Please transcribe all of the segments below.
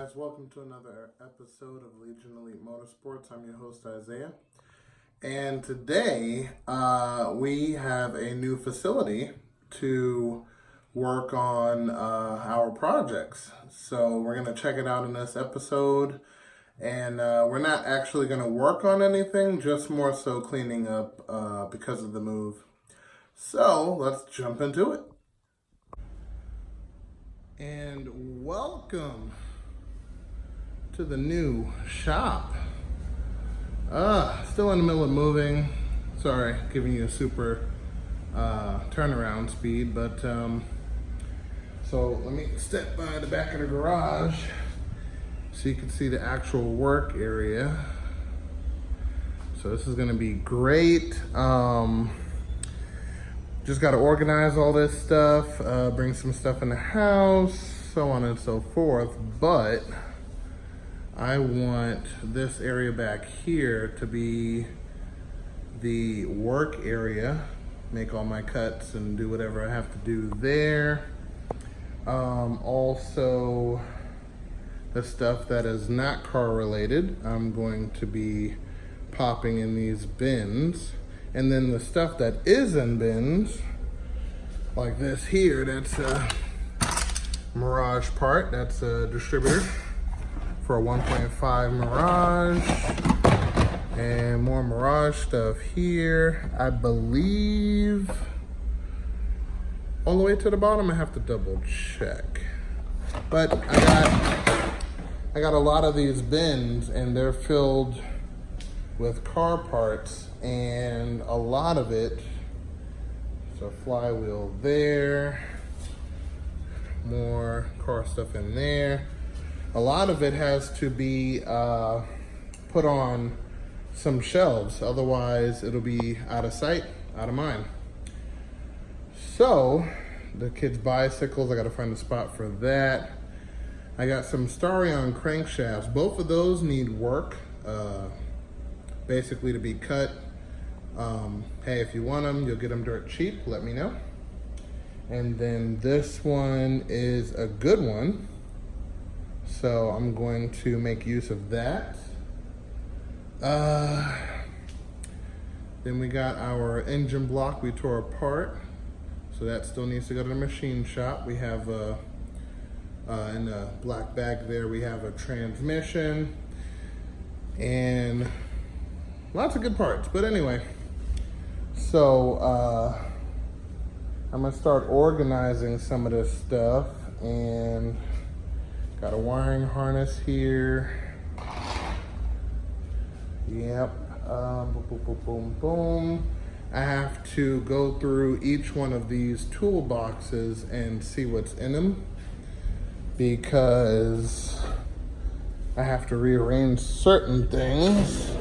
guys, welcome to another episode of Legion Elite Motorsports. I'm your host Isaiah, and today we have a new facility to work on our projects. So we're going to check it out in this episode, and we're not actually going to work on anything, just more so cleaning up because of the move. So let's jump into it. And welcome to the new shop. Still in the middle of moving. Sorry, giving you a super turnaround speed, but so let me step by the back of the garage so you can see the actual work area. So this is gonna be great. Just got to organize all this stuff, bring some stuff in the house, so on and so forth. But I want this area back here to be the work area, make all my cuts and do whatever I have to do there. Also, the stuff that is not car related, I'm going to be popping in these bins. And then the stuff that is in bins, like this here, that's a Mirage part. That's a distributor for a 1.5 Mirage. And more Mirage stuff here. I believe all the way to the bottom. I have to double check. But I got a lot of these bins, and they're filled with car parts, and a lot of it, so flywheel there, more car stuff in there. A lot of it has to be put on some shelves, otherwise it'll be out of sight, out of mind. So the kids' bicycles, I gotta find a spot for that. I got some Starion crankshafts. Both of those need work, basically to be cut. Hey, if you want them, you'll get them dirt cheap, let me know. And then this one is a good one, so I'm going to make use of that. Then we got our engine block we tore apart, so that still needs to go to the machine shop. We have in the black bag there, we have a transmission and lots of good parts. But anyway, so I'm gonna start organizing some of this stuff, and got a wiring harness here. Yep, boom, boom, boom, boom, boom. I have to go through each one of these toolboxes and see what's in them, because I have to rearrange certain things.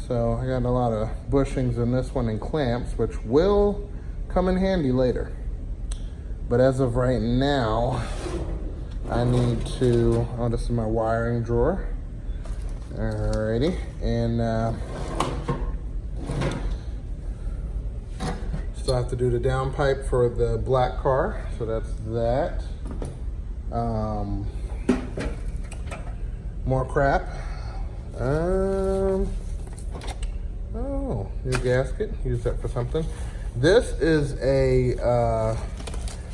So I got a lot of bushings in this one and clamps, which will come in handy later. But as of right now, I need to, oh, this is my wiring drawer. Alrighty, and still have to do the downpipe for the black car, so that's that. More crap. Oh, new gasket, use that for something. This is a,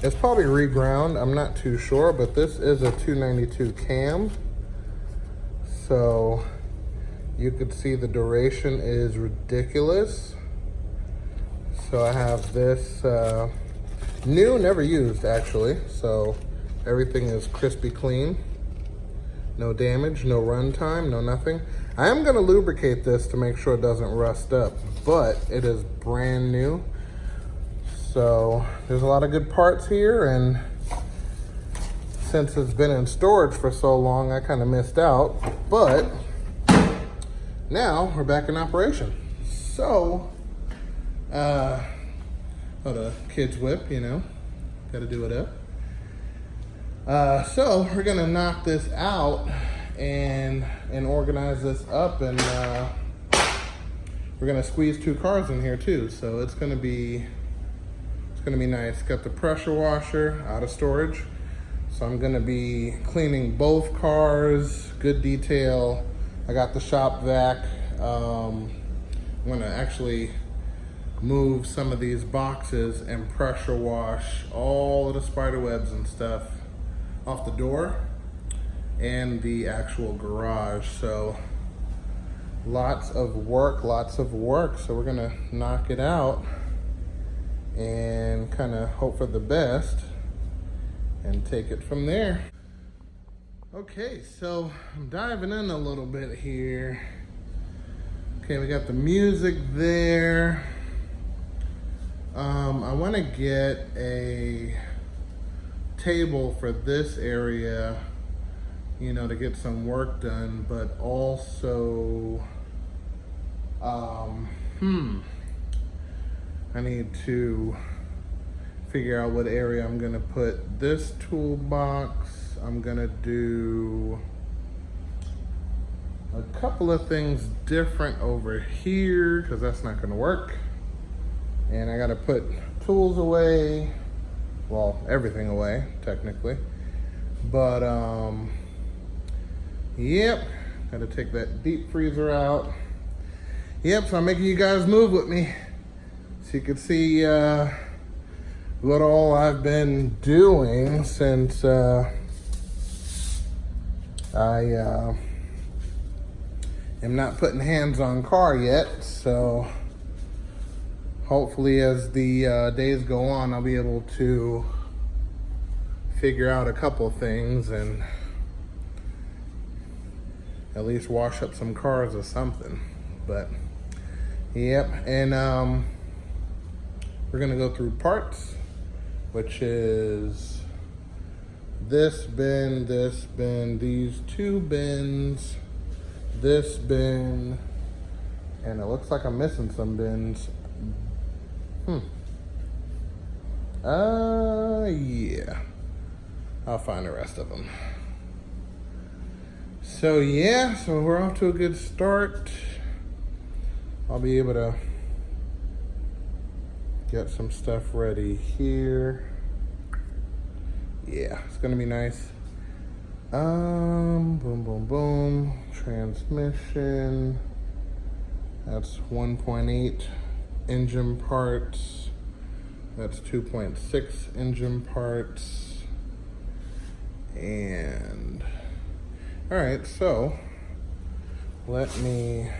it's probably reground, I'm not too sure, but this is a 292 cam. So you could see the duration is ridiculous. So I have this new, never used actually. So everything is crispy clean. No damage, no run time, no nothing. I am gonna lubricate this to make sure it doesn't rust up, but it is brand new. So there's a lot of good parts here, and since it's been in storage for so long, I kind of missed out, but now we're back in operation. So, the kids whip, you know, gotta do it up. So we're gonna knock this out and organize this up, and we're gonna squeeze 2 cars in here too. So it's gonna be nice. Got the pressure washer out of storage. So I'm gonna be cleaning both cars, good detail. I got the shop vac. I'm gonna actually move some of these boxes and pressure wash all of the spider webs and stuff off the door and the actual garage. So lots of work. So we're gonna knock it out and kind of hope for the best and take it from there. Okay, so I'm diving in a little bit here. Okay, we got the music there. I want to get a table for this area, you know, to get some work done, but also, I need to figure out what area I'm gonna put this toolbox. I'm gonna do a couple of things different over here because that's not gonna work. And I gotta put tools away, well, everything away, technically. But, yep, gotta take that deep freezer out. Yep, so I'm making you guys move with me so you can see what all I've been doing since I am not putting hands on car yet. So hopefully as the days go on, I'll be able to figure out a couple things and at least wash up some cars or something. But yep, and we're gonna go through parts, which is this bin, these two bins, this bin, and it looks like I'm missing some bins. Yeah, I'll find the rest of them. So yeah, so we're off to a good start. I'll be able to get some stuff ready here. Yeah, it's gonna be nice. Boom, boom, boom. Transmission. That's 1.8 engine parts. That's 2.6 engine parts. And all right, so let me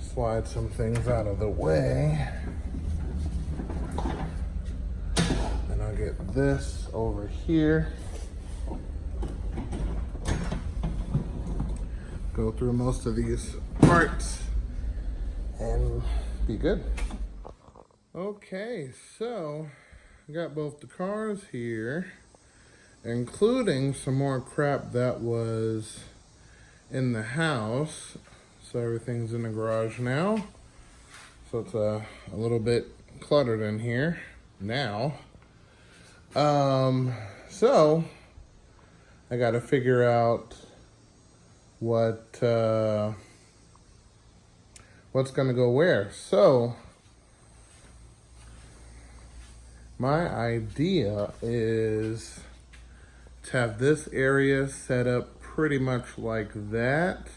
slide some things out of the way. And I'll get this over here. Go through most of these parts and be good. Okay, so I got both the cars here, including some more crap that was in the house. So everything's in the garage now. So it's a little bit cluttered in here now. So I got to figure out what's gonna go where. So my idea is to have this area set up pretty much like that.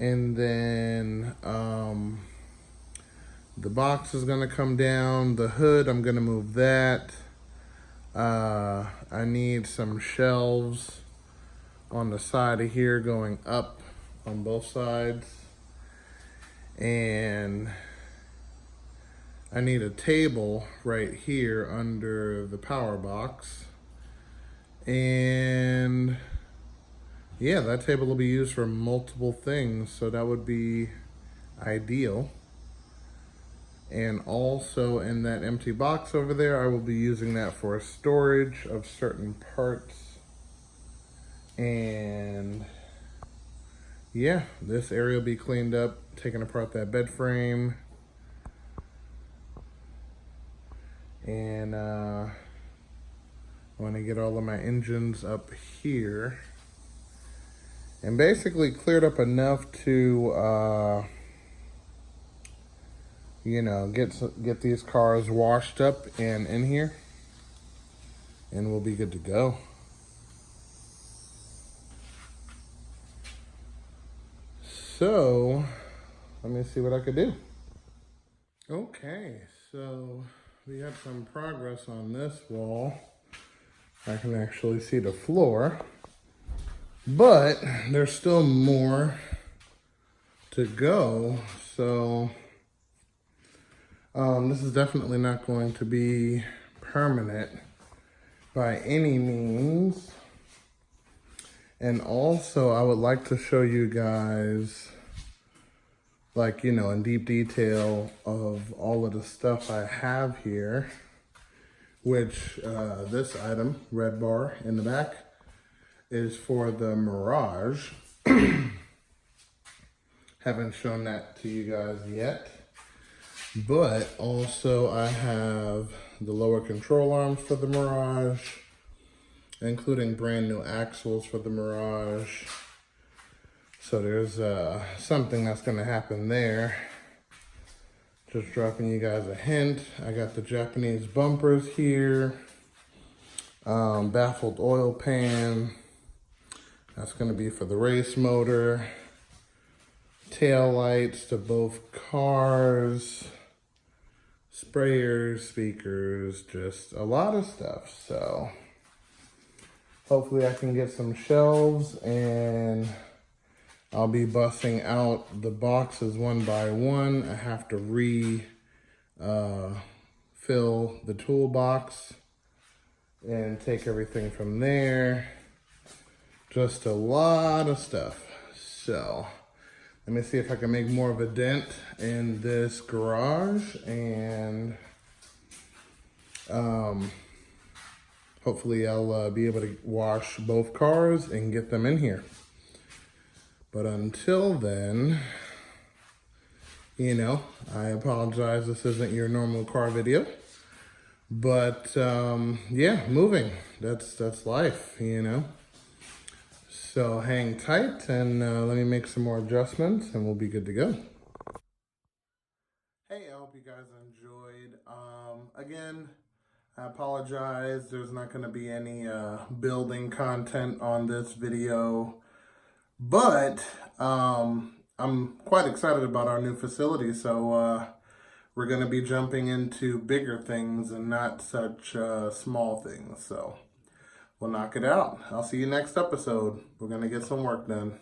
And then the box is gonna come down. The hood, I'm gonna move that. I need some shelves on the side of here going up on both sides. And I need a table right here under the power box. And yeah, that table will be used for multiple things, so that would be ideal. And also in that empty box over there, I will be using that for storage of certain parts. And yeah, this area will be cleaned up, taking apart that bed frame. And I want to get all of my engines up here. And basically cleared up enough to you know, get these cars washed up and in here, and we'll be good to go. So, let me see what I could do. Okay, so we got some progress on this wall. I can actually see the floor, but there's still more to go. So this is definitely not going to be permanent by any means. And also I would like to show you guys, like, you know, in deep detail of all of the stuff I have here, which this item, red bar in the back, is for the Mirage. Haven't shown that to you guys yet. But also I have the lower control arms for the Mirage, including brand new axles for the Mirage. So there's something that's gonna happen there. Just dropping you guys a hint. I got the Japanese bumpers here. Baffled oil pan. That's gonna be for the race motor. Tail lights to both cars. Sprayers, speakers, just a lot of stuff. So hopefully I can get some shelves, and I'll be busting out the boxes one by one. I have to fill the toolbox and take everything from there. Just a lot of stuff. So let me see if I can make more of a dent in this garage, and hopefully I'll be able to wash both cars and get them in here. But until then, you know, I apologize, this isn't your normal car video. But yeah, moving, that's life, you know. So hang tight, and let me make some more adjustments, and we'll be good to go. Hey, I hope you guys enjoyed. Again, I apologize. There's not going to be any building content on this video, but I'm quite excited about our new facility. So we're going to be jumping into bigger things and not such small things. So we'll knock it out. I'll see you next episode. We're going to get some work done.